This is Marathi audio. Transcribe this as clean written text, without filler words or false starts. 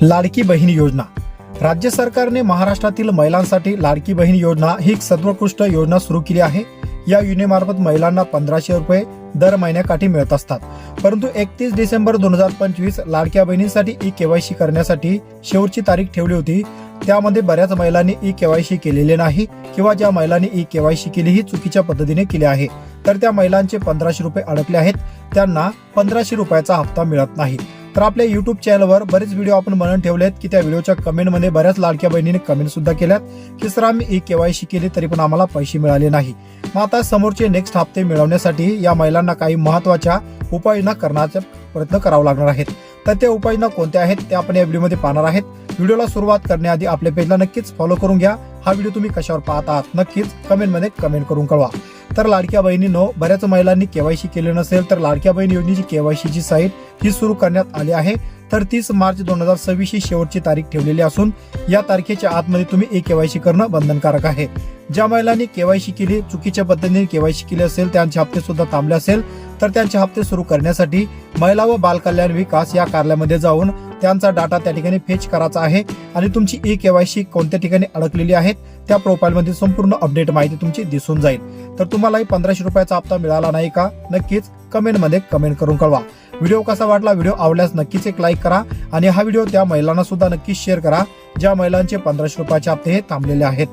लाडकी बहीण योजना। राज्य सरकारने महाराष्ट्रातील महिलांसाठी लाडकी बहीण योजना ही एक सर्वोत्कृष्ट योजना सुरू केली आहे। या योजनेमार्फत महिलांना 1500 रुपये दर महिन्याकाठी मिळत असतात। परंतु 31 डिसेंबर 2025 लाडक्या बहिणींसाठी ई-केवायसी करण्यासाठी शेवटची तारीख ठेवली होती। त्यामध्ये बऱ्याच महिलांनी ई-केवायसी केलेले नाही किंवा ज्या महिलांनी ई-केवायसी केली ही चुकीच्या पद्धतीने केली आहे, तर त्या महिलांचे 1500 रुपये अडकले आहेत। त्यांना 1500 रुपयाचा हप्ता मिळत नाही। तर आपल्या YouTube चॅनलवर बरेच व्हिडिओ आपण बनवून ठेवलेत की त्या व्हिडिओच्या कमेंटमध्ये बऱ्याच लाडक्या बहिणीने कमेंट सुद्धा केल्यात की सर आम्ही ई-केवायसी केली तरी पण आम्हाला पैसे मिळाले नाही। मग आता समोरचे नेक्स्ट हप्ते मिळवण्यासाठी या महिलांना काही महत्त्वाच्या उपाययोजना करण्याचा प्रयत्न करावा लागणार आहेत। तर त्या उपाययोजना कोणत्या आहेत ते आपण या व्हिडिओमध्ये पाहणार आहेत। व्हिडिओला सुरुवात करण्याआधी आपल्या पेजला नक्कीच फॉलो करून घ्या। हा व्हिडिओ तुम्ही कशावर पाहत आहात नक्कीच कमेंटमध्ये कमेंट करून कळवा। तर लाडक्या बहिणींनो, बऱ्याच महिलांनी केवायसी केले नसेल तर लाडक्या बहीण योजनेची केवायसीची साईट ही सुरू करण्यात आली आहे। तर 30 मार्च 2026 ही शेवटची तारीख ठेवलेली असून या तारखेच्या आतमध्ये तुम्ही ई-केवायसी करणं बंधनकारक आहे। ज्या महिलांनी केवायसी केली, चुकीच्या पद्धतीने केवायसी केली असेल, त्यांचे हप्ते सुद्धा थांबले असेल, तर त्यांचे हप्ते सुरू करण्यासाठी महिला व बाल कल्याण विकास या कार्यालयामध्ये जाऊन त्यांचा डाटा त्या ठिकाणी फेच करायचा आहे आणि तुमची ई-केवायसी कोणत्या ठिकाणी अडकलेली आहे त्या प्रोफाइलमध्ये संपूर्ण अपडेट माहिती तुमची दिसून जाईल। तर तुम्हालाही 1500 रुपयाचा हप्ता मिळाला नाही का, नक्कीच कमेंटमध्ये कमेंट करून कळवा। व्हिडिओ कसा वाटला, व्हिडिओ आवडल्यास नक्कीच एक लाईक करा आणि हा व्हिडिओ त्या महिलांना सुद्धा नक्कीच शेअर करा ज्या महिलांचे 1500 रुपयाचे हप्ते हे थांबलेले आहेत।